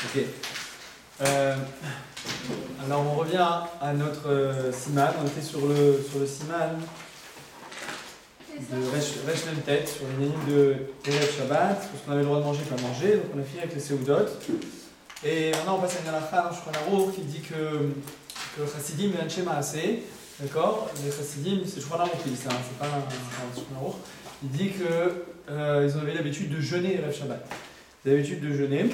Ok. Alors on revient à notre siman. On était sur le siman de Resh Memtet, sur les lignes de Erev Shabbat, parce qu'on avait le droit de manger, pas manger. Donc on a fini avec les Seudot. Et maintenant on passe à une halakha dans Shulchan Aruch qui dit que Chassidim et Anshe Maaseh, d'accord, les Chassidim, c'est Shulchan Aruch qui dit ça, c'est pas un Shulchan Aruch. Il dit qu'ils avaient l'habitude de jeûner Erev Shabbat. Ils avaient l'habitude de jeûner,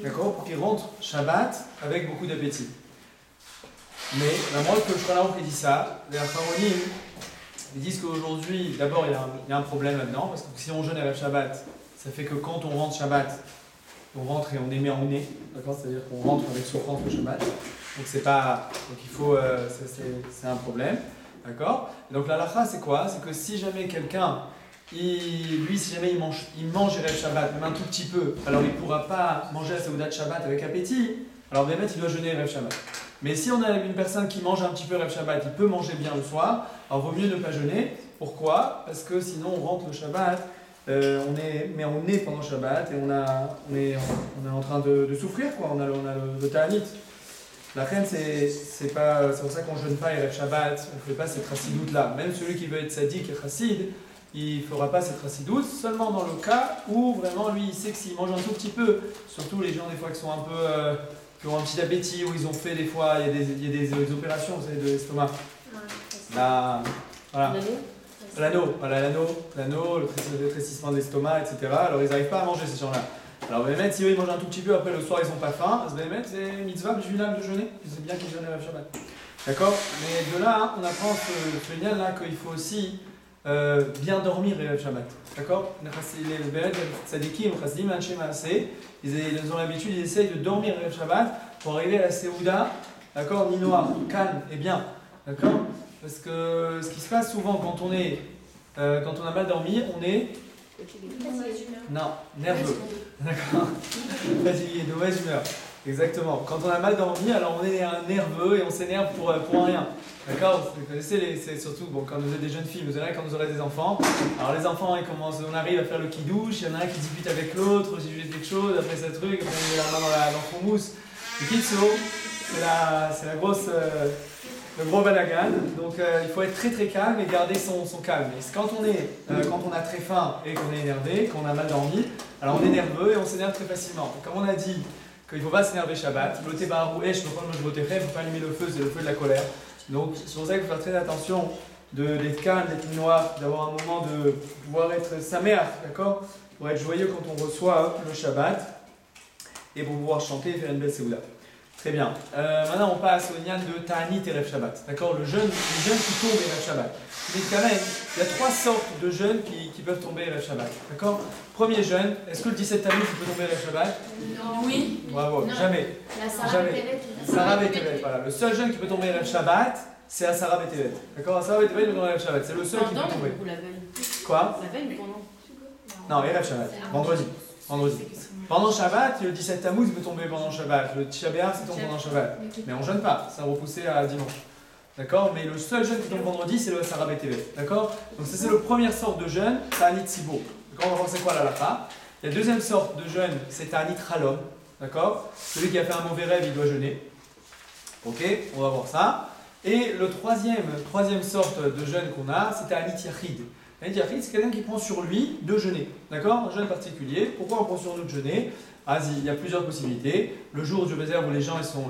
d'accord, pour qu'ils rentrent Shabbat avec beaucoup d'appétit. Mais la moindre que le Shulchan Aruch dit ça, les Acharonim, ils disent qu'aujourd'hui, d'abord il y a un problème là-dedans, parce que si on jeûne Erev Shabbat, ça fait que quand on rentre Shabbat, on rentre et on est mis en nez, d'accord, c'est-à-dire qu'on rentre avec souffrance le Shabbat. Donc c'est pas, donc il faut, c'est un problème, d'accord. Donc la halakha c'est quoi? C'est que si jamais quelqu'un, si jamais il mange Erev Shabbat, même un tout petit peu, alors il ne pourra pas manger la Seudat Shabbat avec appétit. Alors bien il doit jeûner Erev Shabbat. Mais si on a une personne qui mange un petit peu Erev Shabbat, il peut manger bien le soir. Alors vaut mieux ne pas jeûner. Pourquoi? Parce que sinon on rentre le Shabbat, on est pendant Shabbat et on est en train de souffrir quoi. On a le ta'anit. La reine, c'est pour ça qu'on ne jeûne pas Erev Shabbat, on ne fait pas cette chassidoute là. Même celui qui veut être sadique et chassid, il ne fera pas cette chassidoute, seulement dans le cas où vraiment lui il sait que s'il mange un tout petit peu, surtout les gens des fois qui sont un peu, qui ont un petit appétit, où ils ont fait des fois, il y a des opérations, vous savez, de l'estomac. Voilà. L'anneau, le rétrécissement de l'estomac, etc. Alors ils n'arrivent pas à manger ces gens-là. Alors Béhémet, si eux ils mangent un tout petit peu, après le soir ils n'ont pas faim, Béhémet c'est mitzvah b'shvilam de jeûner, c'est bien qu'ils jeûnent Erev Shabbat. D'accord? Mais de là, on apprend ce lien là qu'il faut aussi bien dormir Erev Shabbat. D'accord? Les Béhémet, les tzadikim, les chassidim, Anshe Maaseh, ils ont l'habitude, ils essayent de dormir Erev Shabbat pour arriver à la Seuda, d'accord? Ni noir, calme et bien. D'accord? Parce que ce qui se passe souvent quand on a mal dormi, on est non, nerveux. D'accord? Fatigué, de mauvaise humeur. Exactement. Quand on a mal dormi, alors on est nerveux et on s'énerve pour rien. D'accord? Vous connaissez, c'est surtout quand vous êtes des jeunes filles, vous verrez quand vous aurez des enfants. Alors les enfants, on arrive à faire le kidouche, il y en a un qui discute avec l'autre, j'ai vu quelque chose, après ce truc, après il met la main dans le houmous. Le kitso, c'est la grosse. Le gros balagan, donc il faut être très très calme et garder son calme. Et quand on a très faim et qu'on est énervé, qu'on a mal dormi, alors on est nerveux et on s'énerve très facilement. Comme on a dit qu'il ne faut pas s'énerver Shabbat, il ne faut pas allumer le feu, c'est le feu de la colère. Donc c'est pour ça qu'il faut faire très attention d'être calme, d'être noir, d'avoir un moment de pouvoir être sa mère, d'accord? Pour être joyeux quand on reçoit le Shabbat et pour pouvoir chanter et faire une belle Séoula. Très bien. Maintenant, on passe au nian de Ta'anit et Erev Shabbat. D'accord? Le jeûne qui tombe Erev Shabbat. Mais quand même, il y a trois sortes de jeûnes qui peuvent tomber Erev Shabbat. D'accord? Premier jeûne, est-ce que le 17 Tammuz peut tomber Erev Shabbat? Non. Oui. Bravo. Non. Jamais. La Sarah Betevet. Voilà. Le seul jeûne qui peut tomber Erev Shabbat, c'est la Sarah Betevet. D'accord? La Sarah Betevet peut tomber Erev Shabbat. C'est le seul qui peut tomber. La veille. Quoi? La veille ou pendant? Non, Erev Shabbat. Vendredi. Pendant Shabbat, le 17 Tammuz peut tomber pendant Shabbat, le Tisha B'Av c'est tombe pendant Shabbat. Mais on ne jeûne pas, ça repoussé à dimanche. D'accord? Mais le seul jeûne qui tombe vendredi, c'est le Sarah Betevet. D'accord? Donc ça c'est la première sorte de jeûne, Ta'anit Sibour. D'accord? On va voir c'est quoi la halakha. La deuxième sorte de jeûne, c'est Ta'anit Chalom. D'accord? Celui qui a fait un mauvais rêve, il doit jeûner. Ok? On va voir ça. Et le troisième sorte de jeûne qu'on a, c'est Ta'anit Yachid. Ta'anit Yachid, c'est quelqu'un qui prend sur lui de jeûner. D'accord? Un jeûne particulier. Pourquoi on prend sur nous de jeûner? Il y a plusieurs possibilités. Le jour du Bézer où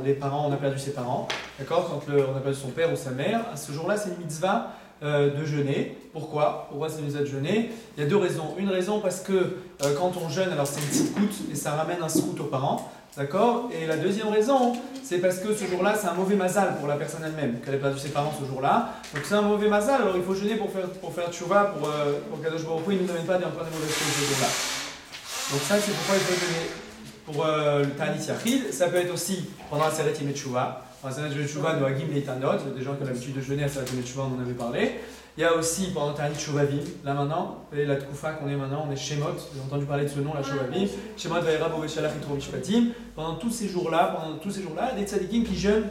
les parents, on a perdu ses parents. D'accord? Quand on a perdu son père ou sa mère, à ce jour-là, c'est une mitzvah de jeûner. Pourquoi c'est une mitzvah de jeûner? Il y a deux raisons. Une raison parce que quand on jeûne, alors c'est une petite coûte et ça ramène un scout aux parents. D'accord? Et la deuxième raison, c'est parce que ce jour-là, c'est un mauvais mazal pour la personne elle-même, qu'elle ait perdu ses parents ce jour-là. Donc c'est un mauvais mazal, alors il faut jeûner pour faire tchouva, pour Kadosh Baruch Hu, il ne nous amène pas d'en prendre des mauvaises choses ce jour-là. Donc ça, c'est pourquoi il faut jeûner. Pour le Ta'anit Yachid, ça peut être aussi pendant la Seret Yemei Tchouva. Pendant la Seret Yemei Tchouva, nous Hagim Leitanot, il y a des gens qui ont l'habitude de jeûner à la Seret Yemei Tchouva, on en avait parlé. Il y a aussi pendant Ta'anit Shovavim, là maintenant, et la Tkoufa qu'on est maintenant, on est Shemot, vous avez entendu parler de ce nom, la Shovavim. Shemot Vaïra Boveshalach Yitro Mishpatim. Pendant tous ces jours-là, des tzadikim qui jeûnent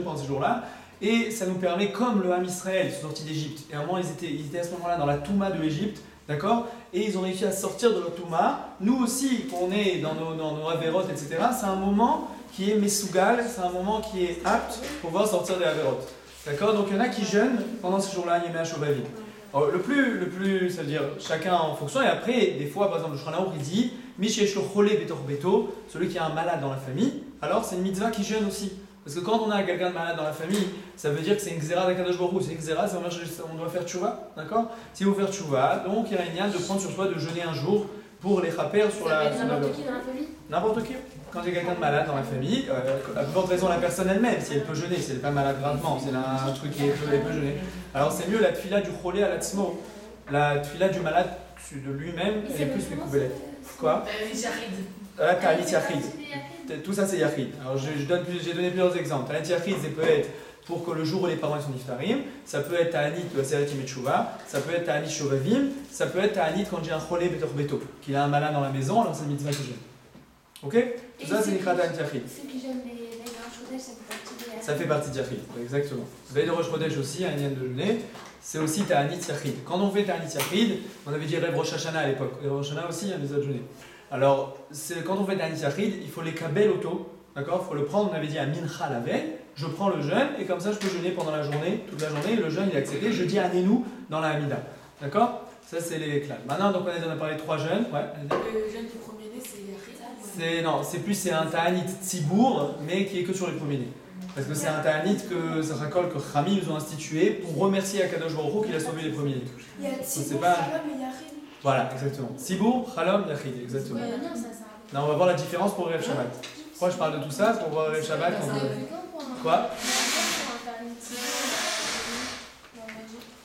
pendant ces jours-là. Et ça nous permet, comme le Ham Israël, ils sont sortis d'Égypte, et à un moment ils étaient à ce moment-là dans la Touma de l'Égypte, D'accord? Et ils ont réussi à sortir de leur Touma. Nous aussi, qu'on est dans nos Averot, etc., c'est un moment qui est Mesougal, c'est un moment qui est apte pour pouvoir sortir des Averot. D'accord? Donc il y en a qui jeûnent pendant ce jour-là, Yémé Shovavim. Le plus, ça veut dire chacun en fonction. Et après, des fois, par exemple, le Shulchan Aruch, il dit Mishesh lo chole betor beto, celui qui a un malade dans la famille, alors c'est une mitzvah qui jeûne aussi. Parce que quand on a quelqu'un de malade dans la famille, ça veut dire que c'est une xéra d'Akadosh Baruch Hu. C'est une xéra, ça veut dire qu'on doit faire tchouva, d'accord? Si vous faites tchouva, donc il y a une yann de prendre sur soi de jeûner un jour pour les chaper sur la. N'importe qui dans la famille? N'importe qui. Quand il y a quelqu'un de malade dans la famille, à plus forte raison la personne elle-même, si elle peut jeûner, si elle n'est pas malade gravement, c'est un truc qui peut jeûner. Alors c'est mieux la tfila du cholé à la tzmo, la tfila du malade de lui-même, elle est plus mécoubelée. Quoi? La ta'anit yachid. Tout ça c'est yachid. Alors j'ai donné plusieurs exemples. Ta'anit yachid, ça peut être pour que le jour où les parents sont niftarim, ça peut être ta'anit de Aseret Yemei Teshuvah, ça peut être ta'anit shovavim, ça peut être ta'anit quand j'ai un cholé betor beto, qu'il a un malade dans la maison, alors c'est une mitzvah que j'aime. Ok? Tout ça c'est l'ikra ta'anit yachid. Ceux qui jeûnent les Rosh Chodesh, ça fait partie de Ça fait partie de yachid, exactement. Veille de Rosh Chodesh aussi, un yann de jeûner, c'est aussi ta'anit yachid. Quand on fait ta'anit yachid, on avait dit Rev Rosh Hashanah à l'époque, Rev Rosh Hashanah aussi, il y a des autres jeûner. Alors, quand on fait ta'anit yachid, il faut les kabel auto, d'accord? Il faut le prendre, on avait dit à mincha la veille, je prends le jeûne et comme ça je peux jeûner pendant la journée, toute la journée, le jeûne il est accepté, je dis Anénou dans la Hamida, d'accord? Ça c'est les clans. Maintenant donc on a parlé de 3 jeûnes, ouais. Le jeûne du premier-né c'est yachid? Non, c'est un ta'anit tzibour, mais qui est que sur les premiers-nés. Parce que c'est un ta'anit que Zarakol, que Chami nous ont institué pour remercier Akadosh Baruch Hu qu'il a sauvé les premiers-nés. Il y a Tzibour, pas... Shalom et Yachid. Voilà, exactement. Tzibour, Chalom, Yachid, exactement. Là on va voir la différence pour Rev Shabbat. Pourquoi je parle de tout ça? Pour voir Rev Shabbat. Quoi?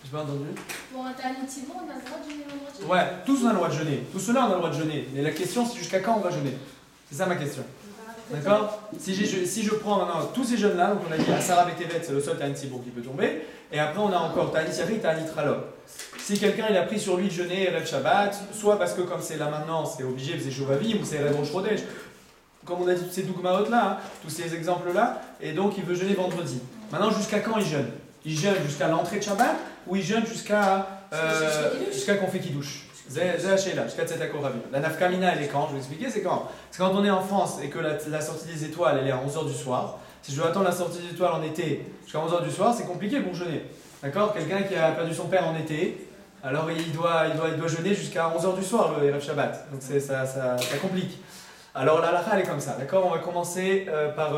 J'ai pas entendu. Pour un ta'anit tzibour, on a le droit de jeûner vendredi? Ouais, tous on a le droit de jeûner. Tous ceux-là on a le droit de jeûner. Mais la question c'est jusqu'à quand on va jeûner. C'est ça ma question. D'accord? Si je prends maintenant tous ces jeunes-là, donc on a dit Asara Betevet, c'est le seul ta'anit tzibour qui peut tomber. Et après on a encore ta'anit yachid, ta'anit ralom. Si quelqu'un il a pris sur lui de jeûner Rev Shabbat, soit parce que comme c'est là maintenant, c'est obligé, c'est Shovavim ou c'est Rev Rosh Chodesh, comme on a dit tous ces dougmaot là, tous ces exemples là, et donc il veut jeûner vendredi. Maintenant jusqu'à quand il jeûne? Il jeûne jusqu'à l'entrée de Shabbat ou il jeûne jusqu'à qu'on fait Kiddush? C'est jusqu'à Tzedakot Ravim. La nafkamina elle est quand? Je vais vous expliquer, c'est quand? C'est quand on est en France et que la sortie des étoiles elle est à 11h du soir. Si je dois attendre la sortie des étoiles en été jusqu'à 11h du soir, c'est compliqué pour jeûner. D'accord? Quelqu'un qui a perdu son père en été, alors il doit jeûner jusqu'à 11h du soir le Erev Shabbat. Donc ça complique. Alors la halakha elle est comme ça, d'accord? On va commencer par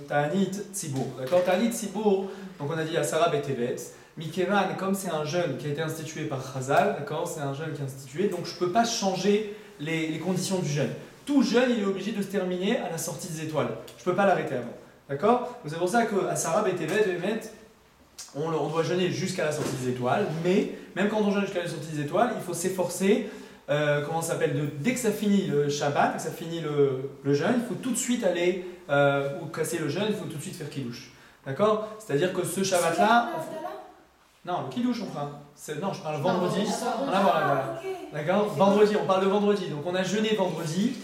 ta'anit tzibour, d'accord? Ta'anit tzibour, donc on a dit Asara Betevet. Mikevan, comme c'est un jeûne qui a été institué par Chazal, d'accord? C'est un jeûne qui est institué, donc je ne peux pas changer les conditions du jeûne. Tout jeûne, il est obligé de se terminer à la sortie des étoiles. Je ne peux pas l'arrêter avant, d'accord? C'est pour ça que Asara Betevet, on doit jeûner jusqu'à la sortie des étoiles, mais même quand on jeûne jusqu'à la sortie des étoiles, il faut s'efforcer. Comment ça s'appelle, dès que ça finit le Shabbat, dès que ça finit le jeûne, il faut tout de suite aller, ou casser le jeûne, il faut tout de suite faire Kiddush. D'accord? C'est-à-dire que ce Shabbat-là. Non, le Kiddush on fera. Non, je parle vendredi. Voilà. D'accord? Vendredi, on parle de vendredi. Donc on a jeûné vendredi.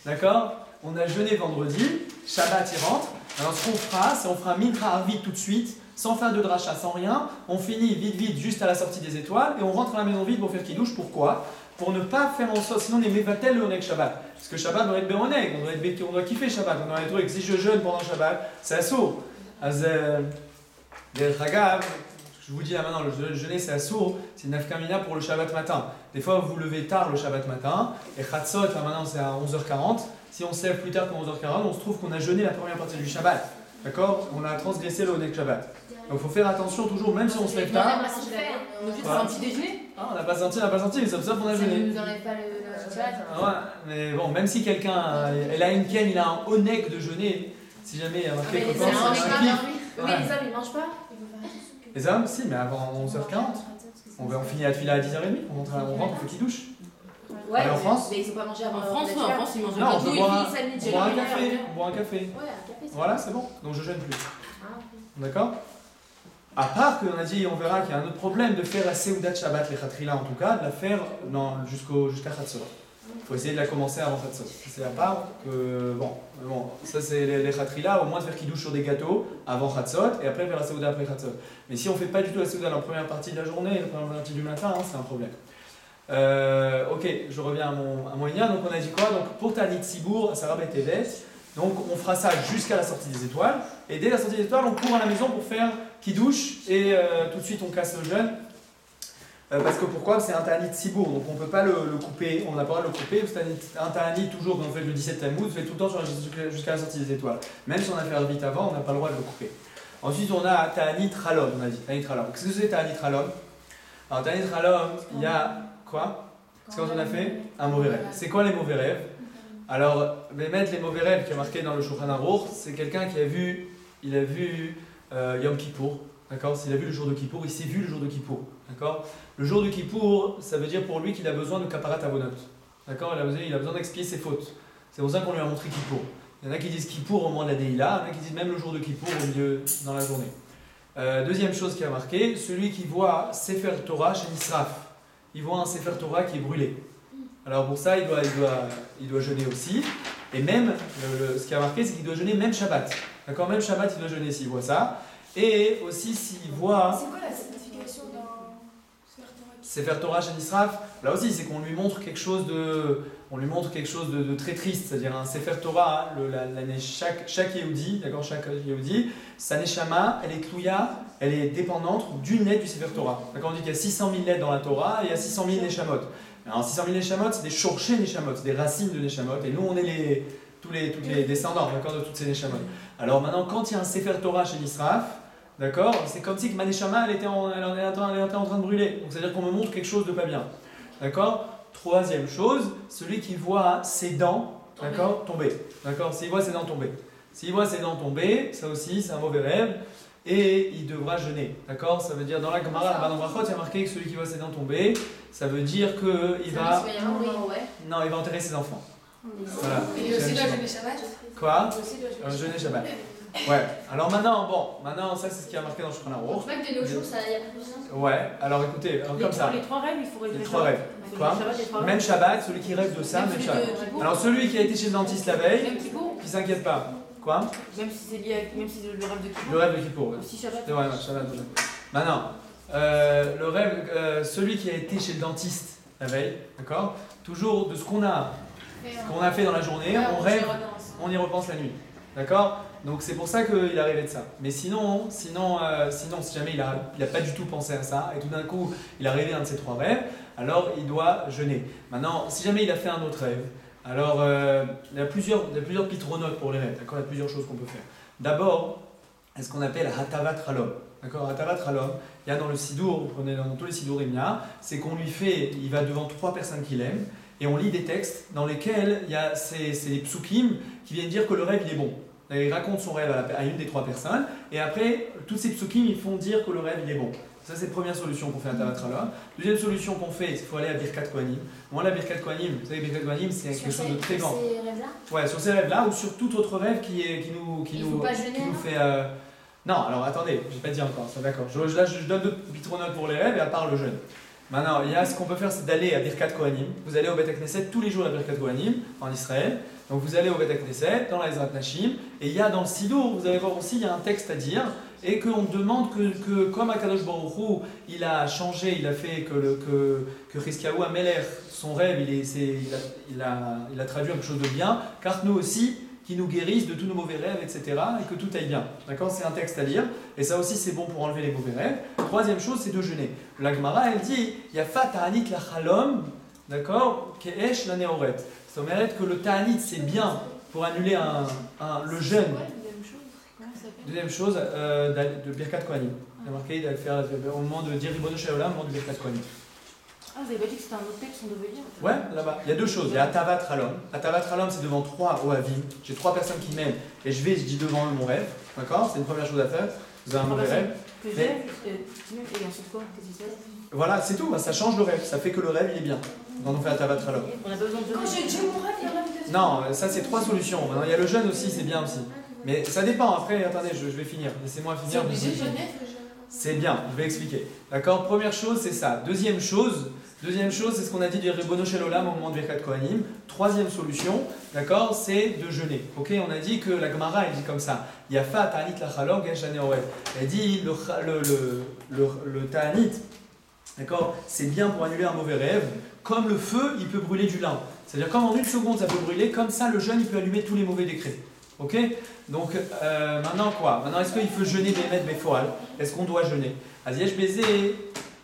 D'accord? On a jeûné vendredi. Shabbat il rentre. Alors ce qu'on fera, c'est on fera Mincha Arvit tout de suite, sans faire de dracha, sans rien. On finit vite, juste à la sortie des étoiles. Et on rentre à la maison vite pour faire Kiddush. Pourquoi? Pour ne pas faire en sorte, sinon on est mévatel le Oneg Shabbat. Parce que Shabbat doit être Béoneg, on doit kiffer Shabbat, on doit être trucs. Si je jeûne pendant Shabbat, c'est assourd. Je vous dis là maintenant, le jeûner c'est assourd, c'est une nafkamina pour le Shabbat matin. Des fois vous vous levez tard le Shabbat matin, et Chatzot là maintenant c'est à 11h40. Si on se lève plus tard que 11h40, on se trouve qu'on a jeûné la première partie du Shabbat. D'accord? On a transgressé le Oneg Shabbat. Donc il faut faire attention toujours, même si on se lève tard. On a juste un petit déjeuner? Ah, on n'a pas senti, mais c'est pour ça qu'on a jeûné. Vous n'enlèvez pas le Shabbat? Ouais, mais bon, même si quelqu'un, elle a une ken, il a un oneg de jeûner, si jamais il y a marqué que c'est un kiff. Mais les hommes ils mangent pas? Les hommes, si, mais avant 11h40. On finit la tefila à 10h30, on rentre, on fait Kiddush. Ouais, en France? Mais ils ont pas mangé avant. En France, ils mangent Non, on boit un café. On boit un café. Ouais, un café. Voilà, c'est bon. Donc je jeûne plus. Ah, ok. D'accord? À part qu'on a dit, on verra qu'il y a un autre problème de faire la Seudat Shabbat, les Khatrila en tout cas, de la faire jusqu'à Chatzot. Il faut essayer de la commencer avant Chatzot. C'est à part que, bon, ça c'est les Khatrila, au moins de faire Kiddush sur des gâteaux avant Chatzot et après faire la Seudat après Chatzot. Mais si on ne fait pas du tout la Seudat dans la première partie de la journée, la première partie du matin, hein, c'est un problème. Ok, je reviens à mon lien. Donc on a dit quoi? Donc pour Tanit Sibour, Sarah Betevet, donc on fera ça jusqu'à la sortie des étoiles. Et dès la sortie des étoiles, on court à la maison pour faire Kiddush et tout de suite on casse le jeûne. Parce que pourquoi? C'est un Tanit Sibour, donc on ne peut pas le couper, on n'a pas le droit de le couper. C'est un Tanit toujours quand on fait le 17 Tammuz, on fait tout le temps jusqu'à la sortie des étoiles. Même si on a fait vite avant, on n'a pas le droit de le couper. Ensuite on a Tanit Ralom, on a dit Tanit Ralom. Qu'est-ce que c'est Tanit Ralom? Alors Tanit Ralom, il y a quoi? C'est quand on a fait un mauvais rêve. C'est quoi les mauvais rêves? Alors, Bémet, les mauvais rêves qui est marqué dans le Shulchan Aruch, c'est quelqu'un qui a vu Yom Kippour, d'accord? S'il a vu le jour de Kippour, il s'est vu le jour de Kippour, d'accord? Le jour de Kippour, ça veut dire pour lui qu'il a besoin de kaparat avonot, d'accord? Il a besoin d'expier ses fautes. C'est pour ça qu'on lui a montré Kippour. Il y en a qui disent Kippour au moment de la Deila, il y en a qui disent même le jour de Kippour au milieu, dans la journée. Deuxième chose qui a marqué, celui qui voit Sefer Torah chez Nisraf, il voit un Sefer Torah qui est brûlé. Alors pour ça, il doit jeûner aussi. Et même, ce qui a marqué, c'est qu'il doit jeûner même Shabbat. D'accord? Même Shabbat, il doit jeûner s'il voit ça. Et aussi s'il voit... C'est quoi la signification dans Sefer Torah chez Nisraf, là aussi, c'est qu'on lui montre quelque chose de très triste. C'est-à-dire un Sefer Torah, chaque Yehudi, d'accord? Chaque Yehudi, sa Neshama, elle est Tlouya, elle est dépendante d'une lettre du Sefer Torah. D'accord? On dit qu'il y a 600 000 lettres dans la Torah et il y a 600 000 Neshamot. Alors 600 000 Neshamot, c'est des shorshé Neshamot, c'est des racines de Neshamot. Et nous, on est tous les descendants, d'accord, de toutes ces Neshamot. Alors maintenant, quand il y a un Sefer Torah chez Nisraf, d'accord, c'est comme si que ma Neshama, elle était en train de brûler. Donc c'est-à-dire qu'on me montre quelque chose de pas bien. D'accord? Troisième chose, celui qui voit ses dents, d'accord, tomber. D'accord? S'il voit ses dents tomber. S'il voit ses dents tomber, ça aussi, c'est un mauvais rêve. Et il devra jeûner, d'accord? Ça veut dire dans la Gemara, dans Brachot, il y a marqué que celui qui voit ses dents tomber, ça veut dire qu'il va... Non, il va enterrer ses enfants. Voilà. Et il aussi doit jeûner Shabbat. Quoi? Il aussi doit jeûner Jeûner Shabbat. Ouais. Alors maintenant, ça c'est ce qui a marqué dans le Shulchan Aruch. Même de nos jours, ça y a plus de sens. Ouais. Alors écoutez, comme ça. Les trois rêves, il faut Les trois rêves. Quoi? Même Shabbat, celui qui rêve de ça, même Shabbat. Alors celui qui a été chez le dentiste la veille, qui s'inquiète pas. Quoi? Même si c'est lié avec, même si le rêve de Kippour. Le rêve de Kippour. Ouais. Aussi Shabbat. C'est vrai, Shabbat. Maintenant, le rêve, celui qui a été chez le dentiste la veille, d'accord? Toujours de ce qu'on a fait dans la journée, on rêve, on y repense la nuit, d'accord? Donc c'est pour ça qu'il est arrivé de ça. Mais sinon, si jamais il a pas du tout pensé à ça et tout d'un coup il est arrivé un de ces trois rêves, alors il doit jeûner. Maintenant, si jamais il a fait un autre rêve, alors il y a plusieurs pitronotes pour les rêves, d'accord? Il y a plusieurs choses qu'on peut faire. D'abord, ce qu'on appelle Hatavat Ralom. D'accord? Hatavat Ralom, il y a dans le Sidour, vous prenez dans tous les Sidourim, c'est qu'on lui fait, il va devant trois personnes qu'il aime, et on lit des textes dans lesquels il y a ces psukim qui viennent dire que le rêve il est bon. Il raconte son rêve à une des trois personnes, et après, toutes ces psukim ils font dire que le rêve il est bon. Ça, c'est la première solution qu'on fait à Hatavat Ralom. Deuxième solution qu'on fait, c'est qu'il faut aller à Birkat Kohanim. Moi, la Birkat Kohanim, vous savez, Birkat Kohanim, c'est quelque chose de très grand. Sur ces rêves-là? Ouais, sur ces rêves-là, ou sur tout autre rêve qui nous fait. Non, alors attendez, je n'ai pas dit encore, ça d'accord. Là, je donne deux pitronotes pour les rêves et à part le jeûne. Maintenant, il y a ce qu'on peut faire, c'est d'aller à Birkat Kohanim. Vous allez au Bet HaKnesset tous les jours à Birkat Kohanim en Israël. Donc vous allez au Bet HaKnesset, dans la Ezrat Nashim, et il y a dans le Sidour, vous allez voir aussi, il y a un texte à dire, et qu'on demande que comme Akadosh Baruch Hu, il a changé, il a fait que Chizkiyahu HaMelech, son rêve, il a traduit quelque chose de bien, car nous aussi, qui nous guérisse de tous nos mauvais rêves, etc., et que tout aille bien. D'accord? C'est un texte à lire, et ça aussi c'est bon pour enlever les mauvais rêves. Troisième chose, c'est de jeûner. La Gemara, elle dit, Yafa ta'anit la chalom, d'accord? Ke'esh la neoret. Ça veut dire que le ta'anit c'est bien pour annuler le jeûne. Deuxième chose, de Birkat Kohanim. Il y a marqué d'aller faire au moment de dire Ribono Shel Olam, au moment de Birkat Kohanim. Ah, vous avez pas dit que c'était un autre texte qu'on devait lire? Ouais, là-bas. Il y a deux choses. Il y a Hatavat Ralom. Hatavat Ralom, c'est devant trois Ohavim. J'ai trois personnes qui m'aiment et je dis devant eux mon rêve. D'accord? C'est une première chose à faire. Vous avez un mauvais rêve. Que j'aime, et ensuite quoi? Qu'est-ce qui se passe? Voilà, c'est tout. Ça change le rêve. Ça fait que le rêve, il est bien. Quand on fait Hatavat Ralom. On a pas besoin de Quand je dis mon rêve, il y a un rêve de Non, ça c'est trois solutions. Maintenant, il y a le jeûne aussi, c'est bien aussi. Mais ça dépend. Après, attendez, je vais finir. Laissez-moi finir. C'est obligé de jeûner? C'est bien, je vais expliquer. D'accord? Première chose, c'est ça. Deuxième chose, c'est ce qu'on a dit du Ribono Shel Olam au moment de Birkat Kohanim. Troisième solution, d'accord, c'est de jeûner. Ok? On a dit que la Gemara, elle dit comme ça. Yafa ta'anit la chalom gesh haneoret. Elle dit le ta'anit, d'accord, c'est bien pour annuler un mauvais rêve, comme le feu, il peut brûler du lin. C'est-à-dire comme en une seconde ça peut brûler, comme ça le jeûne il peut allumer tous les mauvais décrets. Ok? Donc maintenant quoi? Maintenant est-ce qu'il faut jeûner Bémet Befoal? Est-ce qu'on doit jeûner? Aziyesh Bézé,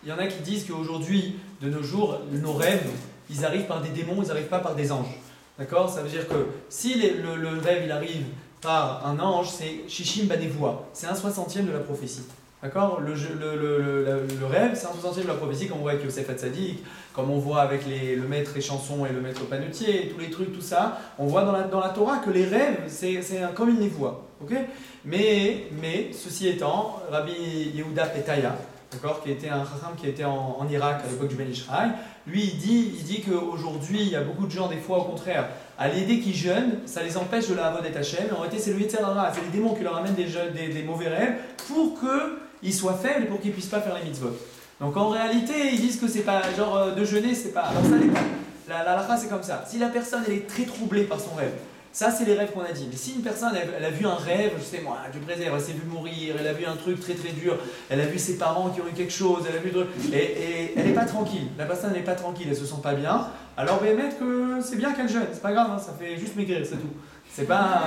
il y en a qui disent qu'aujourd'hui, de nos jours, nos rêves, ils arrivent par des démons, ils n'arrivent pas par des anges. D'accord? Ça veut dire que si le rêve il arrive par un ange, c'est Shishim Banevoa, c'est 1/60e de la prophétie. D'accord? Le rêve, c'est 1/60e de la prophétie, comme on voit avec Yosef Hatzadik, comme on voit avec le maître échanson et le maître panetier, tous les trucs, tout ça. On voit dans la Torah que les rêves, c'est comme une névoie. Okay? Mais, ceci étant, Rabbi Yehuda Petaya, d'accord, qui était un chacham qui était en Irak à l'époque du Ben Ishraï, lui il dit qu'aujourd'hui, il y a beaucoup de gens, des fois au contraire, à l'aider qui jeûnent, ça les empêche de la avodet Hashem. En réalité, c'est le Yetzer Hara, c'est les démons qui leur amènent des mauvais rêves pour qu'ils soient faibles et pour qu'ils ne puissent pas faire les mitzvot. Donc en réalité, ils disent que c'est pas genre de jeûner, c'est pas. Alors ça n'est pas. La halakha c'est comme ça. Si la personne elle est très troublée par son rêve, ça c'est les rêves qu'on a dit. Mais si une personne elle a vu un rêve, je sais moi, Dieu préserve, elle s'est vue mourir, elle a vu un truc très très dur, elle a vu ses parents qui ont eu quelque chose, elle a vu et elle n'est pas tranquille. La personne n'est pas tranquille, elle se sent pas bien. Alors mettre que c'est bien qu'elle jeûne, c'est pas grave, hein, ça fait juste maigrir, c'est tout. C'est pas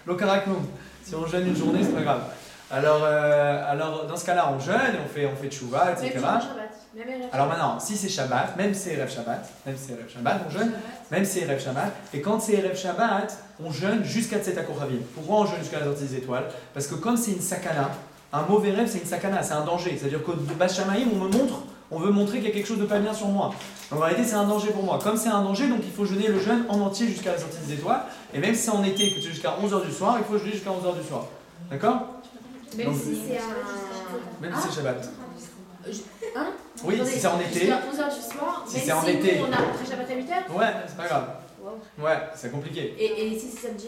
l'okaraknoum. Si on jeûne une journée, c'est pas grave. Alors dans ce cas-là, on jeûne et on fait tchouva, etc. Alors maintenant, si c'est Shabbat, même si c'est Erev Shabbat, on jeûne, même si c'est Erev Shabbat, et quand c'est Erev Shabbat, on jeûne jusqu'à Tzet HaKochavim. Pourquoi on jeûne jusqu'à la sortie des étoiles? Parce que comme c'est une sakana, un mauvais rêve c'est une sakana, c'est un danger. C'est-à-dire qu'au Bas Shamaïm, on veut montrer qu'il y a quelque chose de pas bien sur moi. Donc en réalité, c'est un danger pour moi. Comme c'est un danger, donc il faut jeûner le jeûne en entier jusqu'à la sortie des étoiles. Et même si c'est en été, que c'est jusqu'à 11h du soir, il faut jeûner jusqu'à 11h du soir. D'accord? Même si c'est Même si c'est Shabbat. Hein? Oui, si c'est en été. Jusqu'à 11h du soir, Si même c'est en si été. nous, on a rentré Shabbat à 8h. Ouais, c'est pas grave. Wow. Ouais, c'est compliqué. Et si c'est samedi?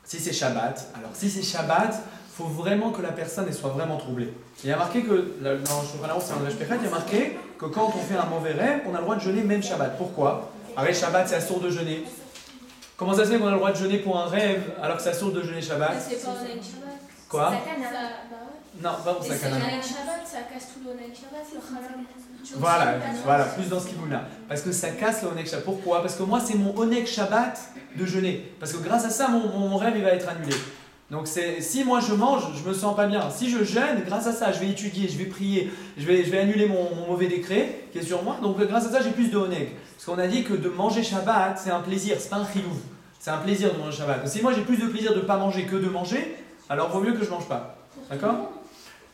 Si c'est Shabbat, alors si c'est Shabbat, il faut vraiment que la personne elle soit vraiment troublée. Il y a marqué que, dans Shulchan Aruch, c'est André Shpechat, il y a marqué que quand on fait un mauvais rêve, on a le droit de jeûner même Shabbat. Pourquoi? Avec Shabbat, c'est assourd de jeûner. Comment ça se fait qu'on a le droit de jeûner pour un rêve alors que c'est assourd de jeûner Shabbat? C'est pas Oneg Shabbat. Quoi? Sakana. Non, pas pour Et ça, c'est Canada. Oneg Shabbat, ça casse tout le Oneg Shabbat, le Chalam. Voilà, plus dans ce kibouna. Parce que ça casse le Onek Shabbat. Pourquoi? Parce que moi, c'est mon Onek Shabbat de jeûner. Parce que grâce à ça, mon rêve, il va être annulé. Donc, si moi je mange, je me sens pas bien. Si je jeûne, grâce à ça, je vais étudier, je vais prier, je vais annuler mon mauvais décret qui est sur moi. Donc, grâce à ça, j'ai plus de Onek. Parce qu'on a dit que de manger Shabbat, c'est un plaisir, c'est pas un chilouv. C'est un plaisir de manger Shabbat. Donc, si moi j'ai plus de plaisir de ne pas manger que de manger, alors vaut mieux que je mange pas. D'accord?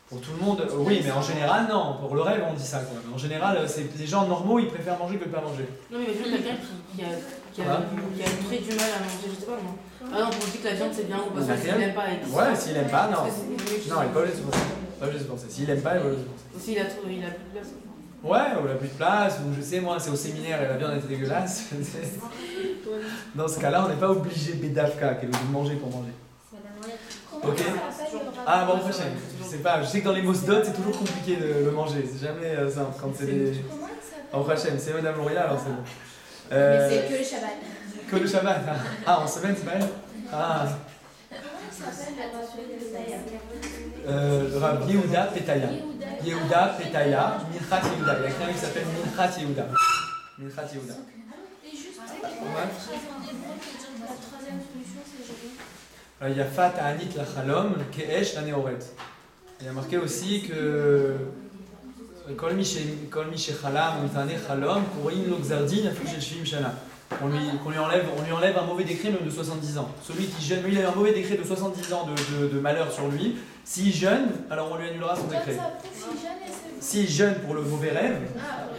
Pour tout le monde, oui, mais en général, non. Pour le rêve, on dit ça. Quoi. Mais en général, les gens normaux, ils préfèrent manger que de ne pas manger. Non, mais imagine quelqu'un qui a très du mal à manger, je sais pas moi. Par exemple, on dit que la viande c'est bien ou pas, s'il n'aime pas. Ouais, s'il n'aime pas, non. Non, il n'est pas obligé de se penser. Pas obligé de se penser. S'il n'aime pas, il va se penser. Aussi, il a plus de place. Ouais, ou il a plus de place, ou je sais, moi, c'est au séminaire et la viande était dégueulasse. Dans ce cas-là, on n'est pas obligé bédavka, qui est de manger pour manger. Ok. Ah bon, prochaine. Je sais pas, je sais que dans les mosdot c'est toujours compliqué de le manger, c'est jamais simple quand c'est des. En prochaine, c'est Madame Lauria alors c'est bon. Mais c'est que le Shabbat. Que le Shabbat. Ah, en semaine c'est pas elle. Ah. Rabbi Yehuda Petaya. Yehuda Petaya, Minchat Yehuda. Il y a quelqu'un qui s'appelle Minchat Yehuda. Minchat Yehuda. Et juste, la troisième solution, c'est gérer. Il y a Fat Anit la Chalom, Keesh la Neoret. Il y a marqué aussi que Kol mi shechalam ou mitane chalom, Kourim lo gzardin, afin shel shvim shana. On lui enlève un mauvais décret même de 70 ans. Celui qui jeûne, lui il a un mauvais décret de 70 ans de malheur sur lui. S'il jeûne, alors on lui annulera son décret. S'il jeûne pour le mauvais rêve,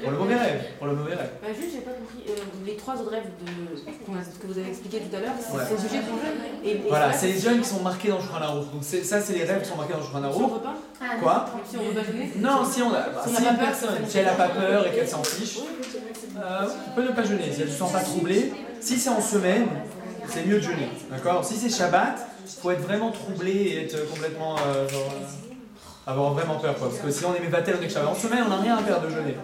pour le mauvais rêve. Bah, juste, j'ai pas compris. Les trois autres rêves que vous avez expliqué tout à l'heure, Ouais. c'est au sujet de ton jeûne. Voilà, c'est les jeûnes qui sont marqués dans le Shulchan Aruch. Donc ça, c'est les rêves qui sont marqués dans le Shulchan Si on Aruch. veut pas, Quoi? si on veut pas jeûner. Non, si on a, Si on si n'a une pas peur, personne, ça si elle n'a pas peur et oui. qu'elle s'en fiche, peut ne pas jeûner. Si elle ne se sent pas troublée, si c'est en semaine, c'est mieux de jeûner. D'accord? Si c'est Shabbat, il faut être vraiment troublé et être complètement. Avoir vraiment peur. Quoi. Parce que si on est Mevatel au Shabbat, en semaine, on n'a rien à faire de jeûner.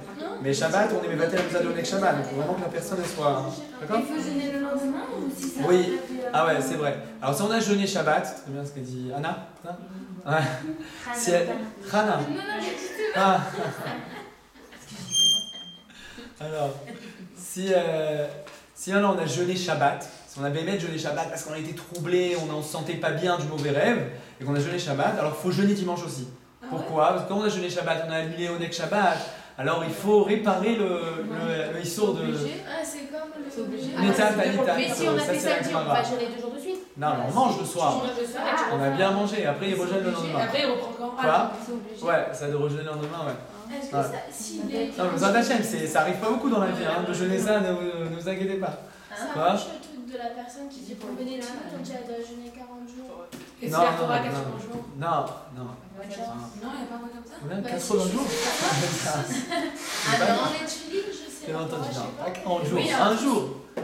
Mais Shabbat, on est Mevatel au Shabbat. Donc il faut vraiment que la personne elle soit. D'accord? Il faut jeûner le lendemain ou si ça Oui. Ah ouais, c'est vrai. Alors si on a jeûné Shabbat, c'est bien ce qu'a dit Anna. Ouais. Si elle... Hana. Non, non, j'ai dit Ah. Alors, si là on a jeûné Shabbat, si on a bémet jeûné Shabbat parce qu'on a été troublé, on ne se sentait pas bien du mauvais rêve, et qu'on a jeûné Shabbat, alors il faut jeûner dimanche aussi. Pourquoi? Parce que quand on a jeûné Shabbat, on a annulé Onek Shabbat, alors il faut réparer le issour de... Ah, c'est comme le. C'est obligé. Neta, Neta. Mais si on a Ça, fait c'est la samedi, on Gemara. va jeûner 2 jours de suite. Non, mais on mange le soir. On a bien mangé, après il rejeûne le lendemain. Après, il reprend quand? Quoi? C'est obligé. Ouais, ça de rejeûner le lendemain, ouais. Est-ce que Ouais. ça. Si les. Non, mais Zad Hashem, ça arrive pas beaucoup dans la vie, hein, de jeûner ça, ne vous inquiétez pas. Ça Quoi? marche le truc de la personne qui dit pour bénéfice, on dit elle doit jeûner 40 jours. Et si Non, la non, Torah non, 80 non. jours? Non, non. Non, il n'y a pas un truc comme ça? Combien? Bah, 80 si, jours? Ah, dans les tuiles, je sais Bien pas. entendu, je sais non, pas. pas 40 jours, Oui, un jour.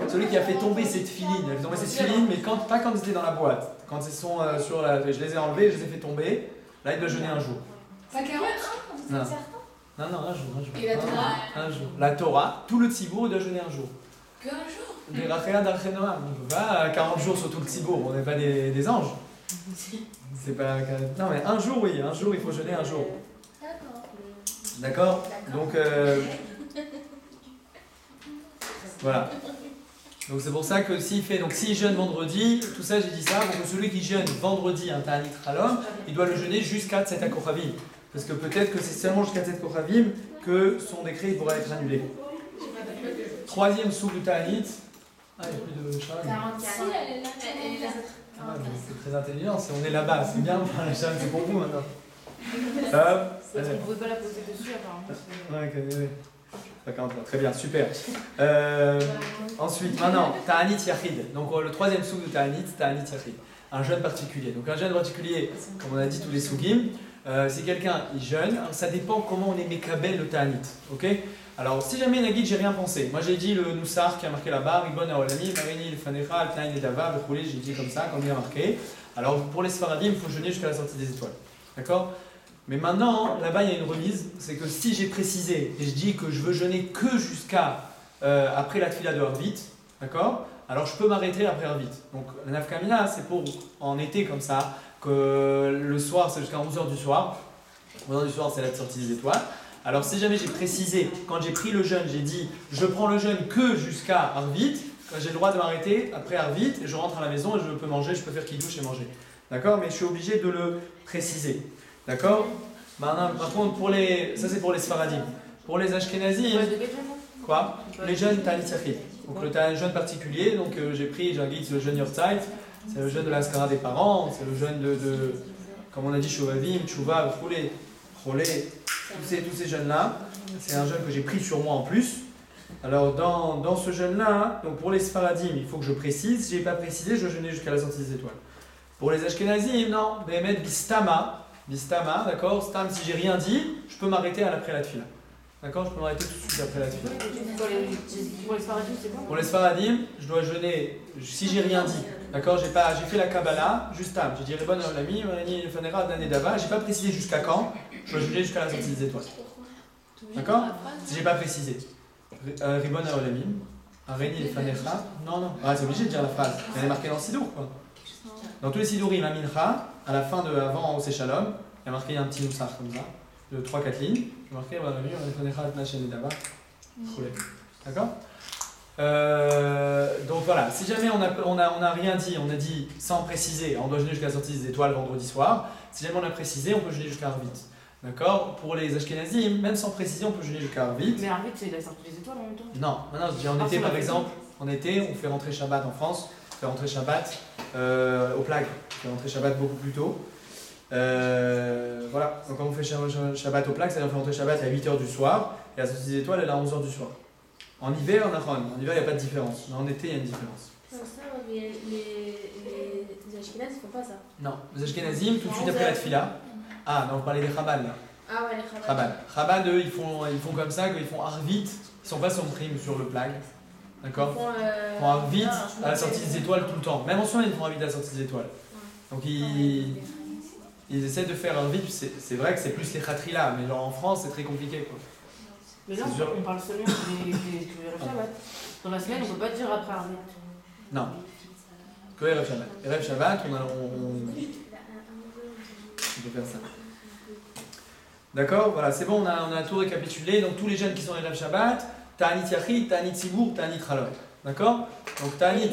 Celui qui a fait tomber cette filine, il a fait tomber cette filine, mais pas quand ils étaient dans la boîte. Quand ils sont sur la. Je les ai enlevés, je les ai fait tomber. Là, il doit jeûner un jour. Pas 40? Vous Non. êtes certain? Non, non, un jour. Et la Torah? Un jour. La Torah, tout le tzibour, il doit jeûner un jour. Que un jour? Des rachéas d'Archenoam. On ne peut pas 40 jours sur tout le tzibour, on n'est pas des anges. C'est pas. Non, mais un jour, oui, un jour, il faut jeûner un jour. D'accord. D'accord? Donc, voilà. Donc c'est pour ça que s'il jeûne vendredi, tout ça j'ai dit ça, pour que celui qui jeûne vendredi un ta'anit halom, il doit le jeûner jusqu'à Tset Kochavim. Parce que peut-être que c'est seulement jusqu'à Tset Kochavim que son décret il pourra être annulé. Troisième souk du ta'anit. Ah, il n'y a plus de Shalom. 44. Si, elle est là. Elle est là. Ah, mais c'est très intelligent, on est là-bas, c'est bien, la Shalom, c'est pour vous maintenant. On Allez. ne pouvait pas la poser dessus apparemment. Ouais, ok, oui. Pas 43, très bien, super. Ensuite, maintenant, Ta'anit Yachid. Donc le troisième souk de Ta'anit, Ta'anit Yachid. Un jeûne particulier. Donc un jeûne particulier, comme on a dit tous les sougim, si quelqu'un il jeûne, ça dépend comment on est mekabel le Ta'anit. Ok? Alors si jamais Nagid, j'ai rien pensé. Moi j'ai dit le Noussar qui a marqué là-bas, Ribon Aolami, Marini, le Fanecha, Al-Tnaïn et Dava, le Khoulé, j'ai dit comme ça, comme il a marqué. Alors pour les Sfaradim, il faut jeûner jusqu'à la sortie des étoiles. D'accord? Mais maintenant, là-bas, il y a une remise, c'est que si j'ai précisé et je dis que je veux jeûner que jusqu'à après la tfila de Harvit, d'accord? Alors je peux m'arrêter après Harvit. Donc la nafkamina, c'est pour en été comme ça, que le soir c'est jusqu'à 11h du soir. 11h du soir, c'est la sortie des étoiles. Alors si jamais j'ai précisé, quand j'ai pris le jeûne, j'ai dit je prends le jeûne que jusqu'à Harvit, j'ai le droit de m'arrêter après Harvit, et je rentre à la maison et je peux manger, je peux faire kidouche et manger. D'accord? Mais je suis obligé de le préciser. D'accord? Maintenant, par contre, ça c'est pour les Sfaradim. Pour les Ashkenazim, De quel jeune? quoi? Les jeunes Ta'anit Yachid. Donc le jeûne particulier, donc j'ai un guide, c'est le jeûne Yortzeit, c'est le jeûne de la Skara des parents, c'est le jeûne de comme on a dit, Shovavim, Tchouva, Khoulé, tous ces jeunes-là. C'est un jeûne que j'ai pris sur moi en plus. Alors dans ce jeûne-là, donc pour les Sfaradim, il faut que je précise. Si je n'ai pas précisé, je jeûnais jusqu'à la sortie des étoiles. Pour les Ashkenazim, non, Behemet Bistama, d'accord? Stam, si j'ai rien dit, je peux m'arrêter après la tfila. D'accord? Je peux m'arrêter tout de suite après la tfila. Pour les Sfaradim, c'est bon? Pour les Sfaradim, je dois jeûner si j'ai rien dit. D'accord? J'ai fait la Kabbalah, juste Tam. J'ai dit Ribon Aolami, Marini, Fanera, Dan et Dava. J'ai pas précisé jusqu'à quand. Je dois jeûner jusqu'à la sortie des étoiles. D'accord? Si j'ai pas précisé. Ribon Aolami, Marini, Fanera. Non. Ah, c'est obligé de dire la phrase. Elle est marquée dans le Sidour, quoi. Dans tous les Sidourim, à Mincha, à la fin de avant au Shalom, il y a marqué un petit noussar comme ça, de 3-4 lignes. Il y a marqué D'accord? Donc voilà, si jamais on a rien dit, on a dit sans préciser, on doit jeûner jusqu'à la sortie des étoiles vendredi soir. Si jamais on a précisé, on peut jeûner jusqu'à Harvit. D'accord? Pour les Ashkenazim, même sans préciser, on peut jeûner jusqu'à Harvit. Mais Harvit, c'est la sortie des étoiles en même temps? Non, maintenant je dis en été par exemple, en été on fait rentrer Shabbat en France, on fait rentrer Shabbat au Plague, on fait rentrer Shabbat beaucoup plus tôt. Voilà, donc quand on fait Shabbat au Plague, c'est-à-dire on fait rentrer Shabbat à 8h du soir et la sortie des étoiles elle est à 11h du soir. En hiver, en hiver il n'y a pas de différence, mais en été il y a une différence. Ça, les Ashkenazes ils font pas ça. Non, les Ashkenazim, tout de suite après la tfila. Ah, non, vous parlez des Chabad là. Ah ouais, les Chabad. Chabad, eux, ils font comme ça, qu'ils font Harvit, ils sont pas son prime sur le Plague. D'accord? Ils font Harvit à la sortie des étoiles tout le temps. Même en soi, ils font Harvit à la sortie des étoiles. Donc ils essaient de faire Harvit, c'est vrai que c'est plus les Khatrila, mais genre en France, c'est très compliqué quoi. Mais là, on parle seulement des Shabbat. Dans la semaine, on ne peut pas dire après Harvit. Non. Que Erev Shabbat. Erev Shabbat, on peut faire ça. D'accord? Voilà, c'est bon, on a tout récapitulé. Donc tous les jeunes qui sont Erev Shabbat, Ta'anit Yachid, Ta'anit Tzibour, Ta'anit Ralom. D'accord? Donc Ta'anit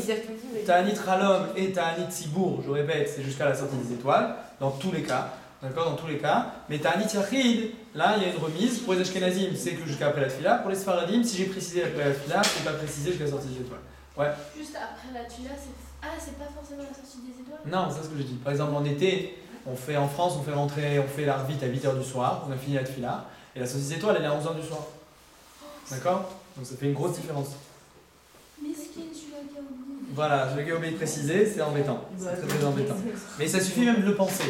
Ralom et Ta'anit Tzibour, je répète, c'est jusqu'à la sortie des étoiles, dans tous les cas. D'accord? Dans tous les cas. Mais Ta'anit Yachid, là, il y a une remise. Pour les Ashkenazim, c'est que jusqu'à après la Tfila. Pour les Sfaradim, si j'ai précisé après la Tfila, je ne peux pas préciser jusqu'à la sortie des étoiles. Ouais. Juste après la Tfila, c'est pas forcément la sortie des étoiles? Non, c'est ce que je dis. Par exemple, en été, en France, on fait l'Arvit à 8h du soir, on a fini la Tfila, et la sortie des étoiles, elle est à 11h du soir. D'accord? Donc ça fait une grosse différence. Miskin, celui-là qui a oublié. Voilà, je l'ai oublié de préciser, c'est embêtant. C'est très embêtant. Mais ça suffit même de le penser.